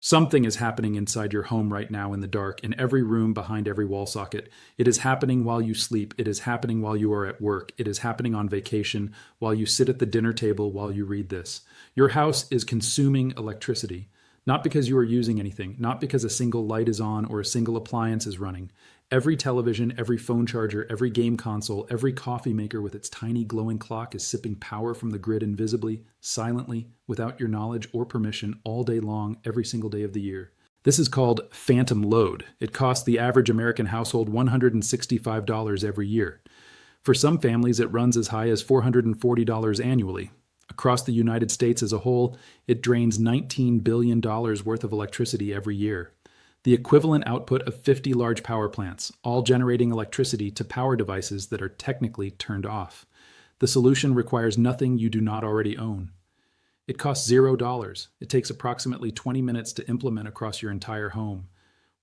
Something is happening inside your home right now in the dark, in every room, behind every wall socket. It is happening while you sleep. It is happening while you are at work. It is happening on vacation, while you sit at the dinner table while you read this. Your house is consuming electricity, not because you are using anything, not because a single light is on or a single appliance is running. Every television, every phone charger, every game console, every coffee maker with its tiny glowing clock is sipping power from the grid invisibly, silently, without your knowledge or permission, all day long, every single day of the year. This is called phantom load. It costs the average American household $165 every year. For some families, it runs as high as $440 annually. Across the United States as a whole, it drains $19 billion worth of electricity every year. The equivalent output of 50 large power plants, all generating electricity to power devices that are technically turned off. The solution requires nothing you do not already own. It costs $0. It takes approximately 20 minutes to implement across your entire home.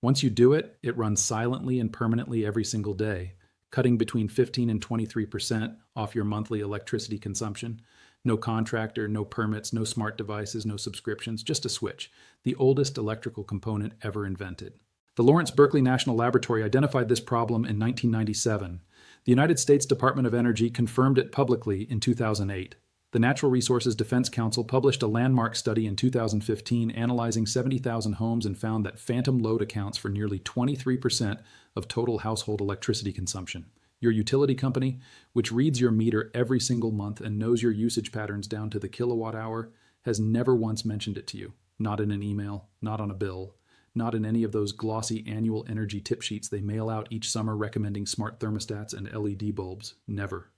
Once you do it, it runs silently and permanently every single day, cutting between 15 and 23% off your monthly electricity consumption. No contractor, no permits, no smart devices, no subscriptions, just a switch, the oldest electrical component ever invented. The Lawrence Berkeley National Laboratory identified this problem in 1997. The United States Department of Energy confirmed it publicly in 2008. The Natural Resources Defense Council published a landmark study in 2015 analyzing 70,000 homes and found that phantom load accounts for nearly 23% of total household electricity consumption. Your utility company, which reads your meter every single month and knows your usage patterns down to the kilowatt hour, has never once mentioned it to you. Not in an email, not on a bill, not in any of those glossy annual energy tip sheets they mail out each summer recommending smart thermostats and LED bulbs. Never.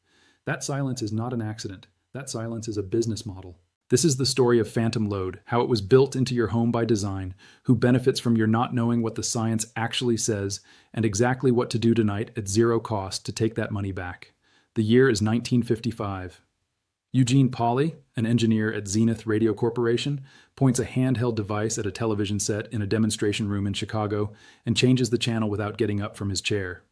That silence is not an accident. That silence is a business model. This is the story of phantom load, how it was built into your home by design, who benefits from your not knowing what the science actually says, and exactly what to do tonight at zero cost to take that money back. The year is 1955. Eugene Pauly, an engineer at Zenith Radio Corporation, points a handheld device at a television set in a demonstration room in Chicago and changes the channel without getting up from his chair.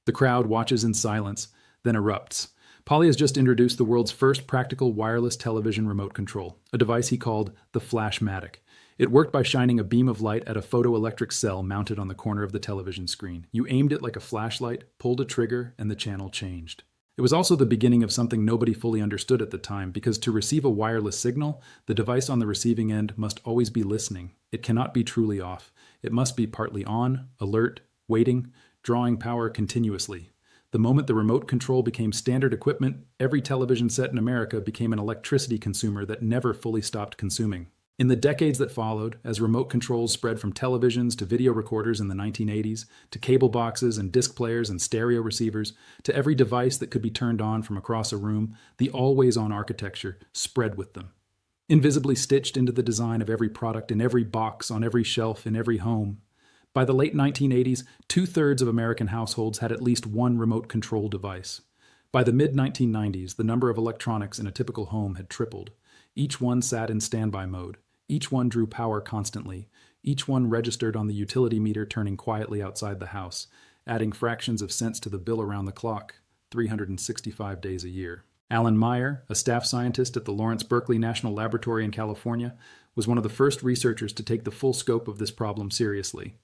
The crowd watches in silence, then erupts. Pauly has just introduced the world's first practical wireless television remote control, a device he called the Flashmatic. It worked by shining a beam of light at a photoelectric cell mounted on the corner of the television screen. You aimed it like a flashlight, pulled a trigger, and the channel changed. It was also the beginning of something nobody fully understood at the time, because to receive a wireless signal, the device on the receiving end must always be listening. It cannot be truly off. It must be partly on, alert, waiting, drawing power continuously. The moment the remote control became standard equipment, every television set in America became an electricity consumer that never fully stopped consuming. In the decades that followed, as remote controls spread from televisions to video recorders in the 1980s, to cable boxes and disc players and stereo receivers, to every device that could be turned on from across a room, the always-on architecture spread with them. Invisibly stitched into the design of every product in every box, on every shelf, in every home. By the late 1980s, 2/3 of American households had at least one remote control device. By the mid-1990s, the number of electronics in a typical home had tripled. Each one sat in standby mode. Each one drew power constantly. Each one registered on the utility meter turning quietly outside the house, adding fractions of cents to the bill around the clock, 365 days a year. Alan Meyer, a staff scientist at the Lawrence Berkeley National Laboratory in California, was one of the first researchers to take the full scope of this problem seriously.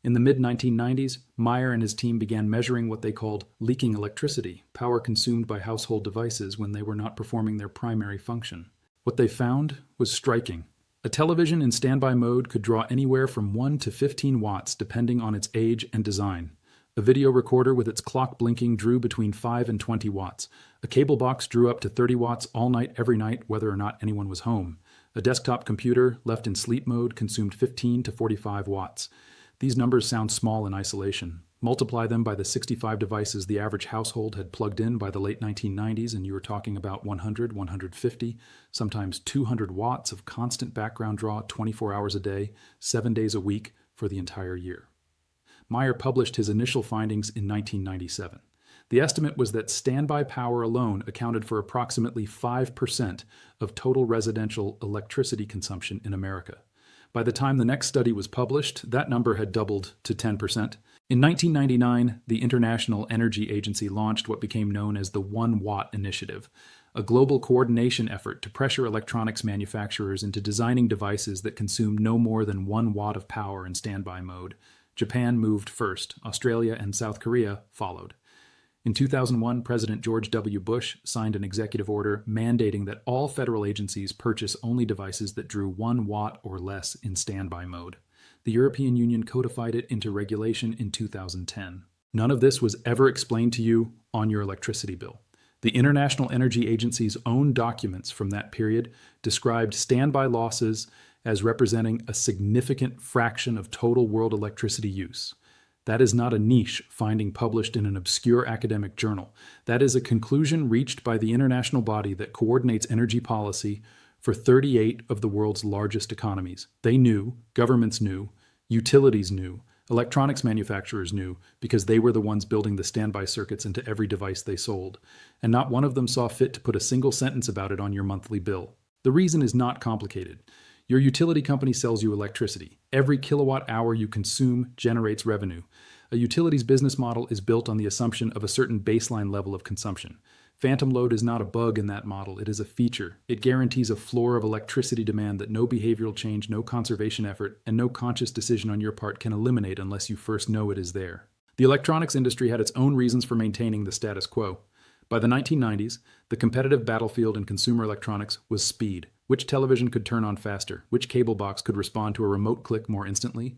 In the mid-1990s, Meyer and his team began measuring what they called leaking electricity, power consumed by household devices when they were not performing their primary function. What they found was striking. A television in standby mode could draw anywhere from 1 to 15 watts depending on its age and design. A video recorder with its clock blinking drew between 5 and 20 watts. A cable box drew up to 30 watts all night every night whether or not anyone was home. A desktop computer left in sleep mode consumed 15 to 45 watts. These numbers sound small in isolation. Multiply them by the 65 devices the average household had plugged in by the late 1990s, and you were talking about 100, 150, sometimes 200 watts of constant background draw 24 hours a day, 7 days a week for the entire year. Meyer published his initial findings in 1997. The estimate was that standby power alone accounted for approximately 5% of total residential electricity consumption in America. By the time the next study was published, that number had doubled to 10%. In 1999, the International Energy Agency launched what became known as the 1 Watt Initiative, a global coordination effort to pressure electronics manufacturers into designing devices that consume no more than 1 watt of power in standby mode. Japan moved first. Australia and South Korea followed. In 2001, President George W. Bush signed an executive order mandating that all federal agencies purchase only devices that drew 1 watt or less in standby mode. The European Union codified it into regulation in 2010. None of this was ever explained to you on your electricity bill. The International Energy Agency's own documents from that period described standby losses as representing a significant fraction of total world electricity use. That is not a niche finding published in an obscure academic journal. That is a conclusion reached by the international body that coordinates energy policy for 38 of the world's largest economies. They knew, governments knew, utilities knew, electronics manufacturers knew, because they were the ones building the standby circuits into every device they sold. And not one of them saw fit to put a single sentence about it on your monthly bill. The reason is not complicated. Your utility company sells you electricity. Every kilowatt hour you consume generates revenue. A utility's business model is built on the assumption of a certain baseline level of consumption. Phantom load is not a bug in that model. It is a feature. It guarantees a floor of electricity demand that no behavioral change, no conservation effort, and no conscious decision on your part can eliminate unless you first know it is there. The electronics industry had its own reasons for maintaining the status quo. By the 1990s, the competitive battlefield in consumer electronics was speed. Which television could turn on faster? Which cable box could respond to a remote click more instantly?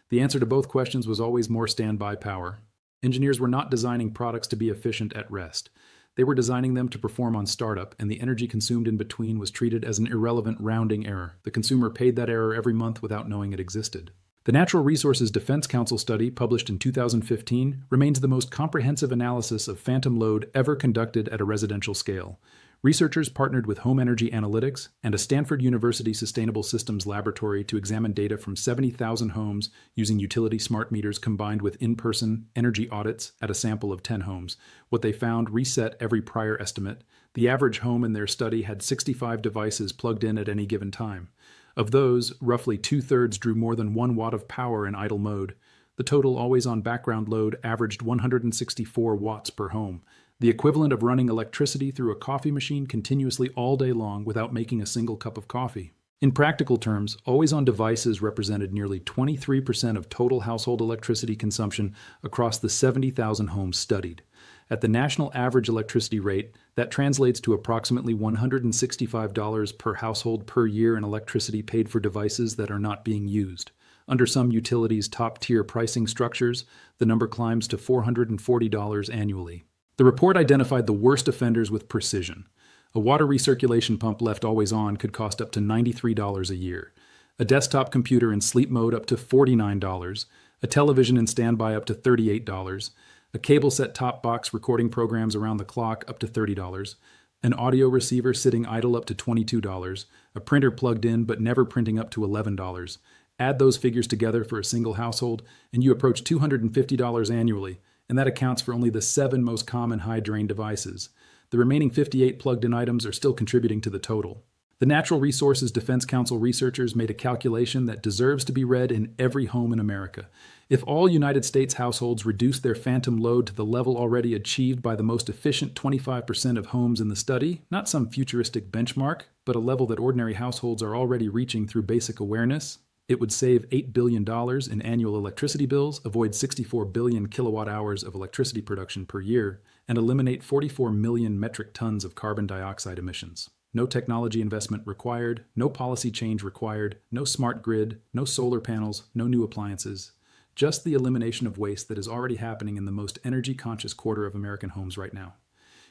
The answer to both questions was always more standby power. Engineers were not designing products to be efficient at rest. They were designing them to perform on startup, and the energy consumed in between was treated as an irrelevant rounding error. The consumer paid that error every month without knowing it existed. The Natural Resources Defense Council study, published in 2015, remains the most comprehensive analysis of phantom load ever conducted at a residential scale. Researchers partnered with Home Energy Analytics and a Stanford University Sustainable Systems Laboratory to examine data from 70,000 homes using utility smart meters combined with in-person energy audits at a sample of 10 homes. What they found reset every prior estimate. The average home in their study had 65 devices plugged in at any given time. Of those, roughly 2/3 drew more than 1 watt of power in idle mode. The total always-on background load averaged 164 watts per home, the equivalent of running electricity through a coffee machine continuously all day long without making a single cup of coffee. In practical terms, always-on devices represented nearly 23% of total household electricity consumption across the 70,000 homes studied. At the national average electricity rate, that translates to approximately $165 per household per year in electricity paid for devices that are not being used. Under some utilities' top-tier pricing structures, the number climbs to $440 annually. The report identified the worst offenders with precision. A water recirculation pump left always on could cost up to $93 a year. A desktop computer in sleep mode up to $49. A television in standby up to $38. A cable set-top box recording programs around the clock up to $30. An audio receiver sitting idle up to $22. A printer plugged in but never printing up to $11. Add those figures together for a single household, and you approach $250 annually, and that accounts for only the 7 most common high-drain devices. The remaining 58 plugged-in items are still contributing to the total. The Natural Resources Defense Council researchers made a calculation that deserves to be read in every home in America. If all United States households reduce their phantom load to the level already achieved by the most efficient 25% of homes in the study, not some futuristic benchmark, but a level that ordinary households are already reaching through basic awareness, it would save $8 billion in annual electricity bills, avoid 64 billion kilowatt hours of electricity production per year, and eliminate 44 million metric tons of carbon dioxide emissions. No technology investment required, no policy change required, no smart grid, no solar panels, no new appliances. Just the elimination of waste that is already happening in the most energy-conscious quarter of American homes right now.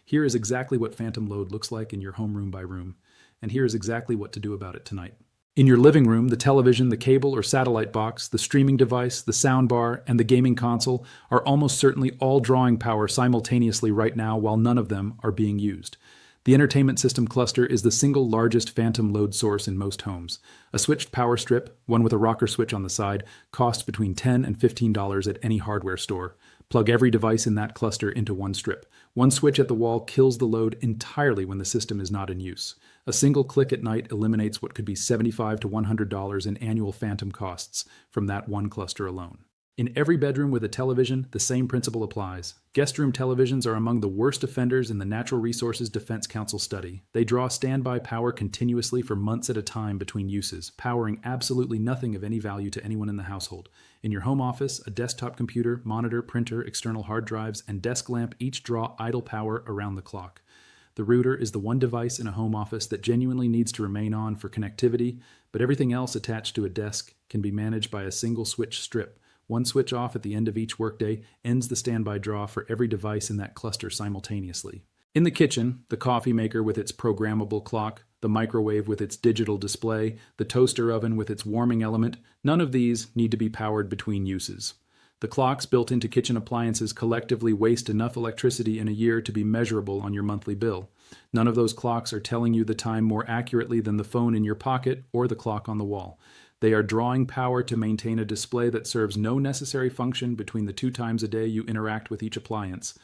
Here is exactly what phantom load looks like in your home room by room, and here is exactly what to do about it tonight. In your living room, the television, the cable or satellite box, the streaming device, the soundbar, and the gaming console are almost certainly all drawing power simultaneously right now while none of them are being used. The entertainment system cluster is the single largest phantom load source in most homes. A switched power strip, one with a rocker switch on the side, costs between $10 and $15 at any hardware store. Plug every device in that cluster into one strip. One switch at the wall kills the load entirely when the system is not in use. A single click at night eliminates what could be $75 to $100 in annual phantom costs from that one cluster alone. In every bedroom with a television, the same principle applies. Guest room televisions are among the worst offenders in the Natural Resources Defense Council study. They draw standby power continuously for months at a time between uses, powering absolutely nothing of any value to anyone in the household. In your home office, a desktop computer, monitor, printer, external hard drives, and desk lamp each draw idle power around the clock. The router is the one device in a home office that genuinely needs to remain on for connectivity, but everything else attached to a desk can be managed by a single switch strip. One switch off at the end of each workday ends the standby draw for every device in that cluster simultaneously. In the kitchen, the coffee maker with its programmable clock, the microwave with its digital display, the toaster oven with its warming element, none of these need to be powered between uses. The clocks built into kitchen appliances collectively waste enough electricity in a year to be measurable on your monthly bill. None of those clocks are telling you the time more accurately than the phone in your pocket or the clock on the wall. They are drawing power to maintain a display that serves no necessary function between the 2 times a day you interact with each appliance.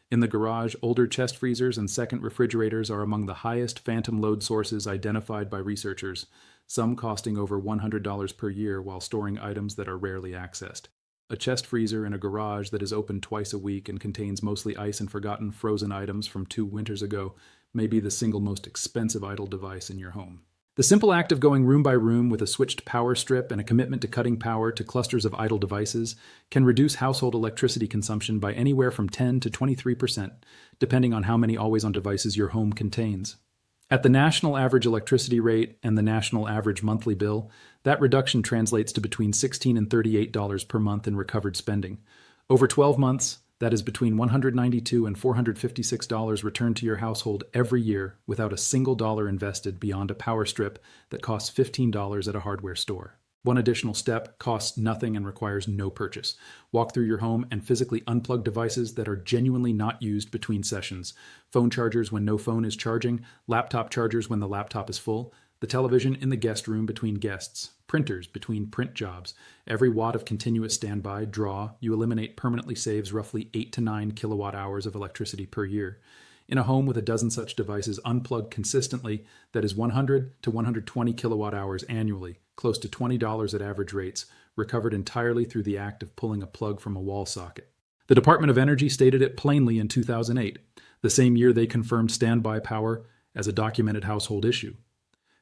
In the garage, older chest freezers and second refrigerators are among the highest phantom load sources identified by researchers, some costing over $100 per year while storing items that are rarely accessed. A chest freezer in a garage that is open twice a week and contains mostly ice and forgotten frozen items from 2 winters ago may be the single most expensive idle device in your home. The simple act of going room by room with a switched power strip and a commitment to cutting power to clusters of idle devices can reduce household electricity consumption by anywhere from 10 to 23%, depending on how many always-on devices your home contains. At the national average electricity rate and the national average monthly bill, that reduction translates to between $16 and $38 per month in recovered spending. Over 12 months, that is between $192 and $456 returned to your household every year without a single dollar invested beyond a power strip that costs $15 at a hardware store. One additional step costs nothing and requires no purchase. Walk through your home and physically unplug devices that are genuinely not used between sessions. Phone chargers when no phone is charging, laptop chargers when the laptop is full, the television in the guest room between guests, printers between print jobs. Every watt of continuous standby draw you eliminate permanently saves roughly 8 to 9 kilowatt hours of electricity per year. In a home with a dozen such devices unplugged consistently, that is 100 to 120 kilowatt hours annually, close to $20 at average rates, recovered entirely through the act of pulling a plug from a wall socket. The Department of Energy stated it plainly in 2008, the same year they confirmed standby power as a documented household issue.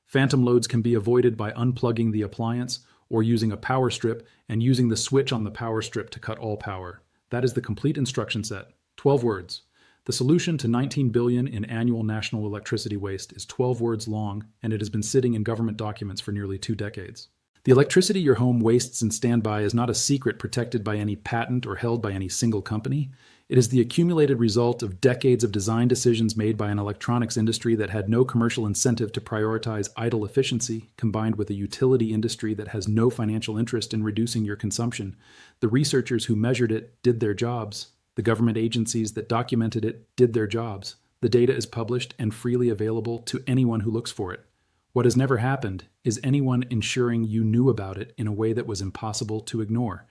Phantom loads can be avoided by unplugging the appliance or using a power strip and using the switch on the power strip to cut all power. That is the complete instruction set. 12 words. The solution to $19 billion in annual national electricity waste is 12 words long, and it has been sitting in government documents for nearly 2 decades. The electricity your home wastes in standby is not a secret protected by any patent or held by any single company. It is the accumulated result of decades of design decisions made by an electronics industry that had no commercial incentive to prioritize idle efficiency, combined with a utility industry that has no financial interest in reducing your consumption. The researchers who measured it did their jobs. The government agencies that documented it did their jobs. The data is published and freely available to anyone who looks for it. What has never happened is anyone ensuring you knew about it in a way that was impossible to ignore.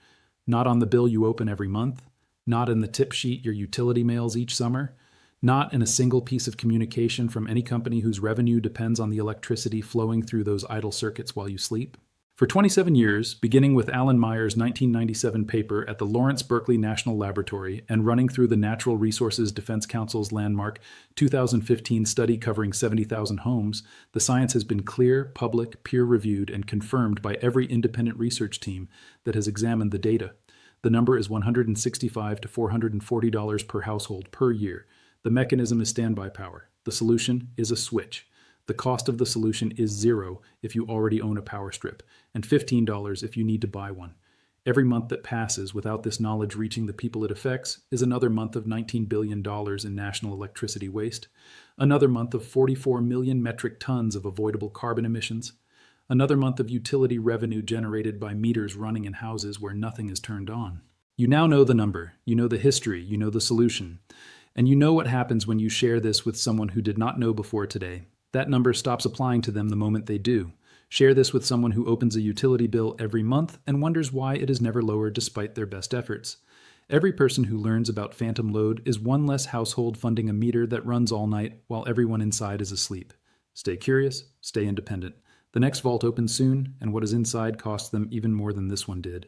Not on the bill you open every month, not in the tip sheet your utility mails each summer, not in a single piece of communication from any company whose revenue depends on the electricity flowing through those idle circuits while you sleep. For 27 years, beginning with Alan Meyer's 1997 paper at the Lawrence Berkeley National Laboratory and running through the Natural Resources Defense Council's landmark 2015 study covering 70,000 homes, the science has been clear, public, peer-reviewed, and confirmed by every independent research team that has examined the data. The number is $165 to $440 per household per year. The mechanism is standby power. The solution is a switch. The cost of the solution is $0 if you already own a power strip, and $15 if you need to buy one. Every month that passes without this knowledge reaching the people it affects is another month of $19 billion in national electricity waste, another month of 44 million metric tons of avoidable carbon emissions, another month of utility revenue generated by meters running in houses where nothing is turned on. You now know the number, you know the history, you know the solution, and you know what happens when you share this with someone who did not know before today. That number stops applying to them the moment they do. Share this with someone who opens a utility bill every month and wonders why it is never lowered despite their best efforts. Every person who learns about phantom load is one less household funding a meter that runs all night while everyone inside is asleep. Stay curious, stay independent. The next vault opens soon, and what is inside costs them even more than this one did.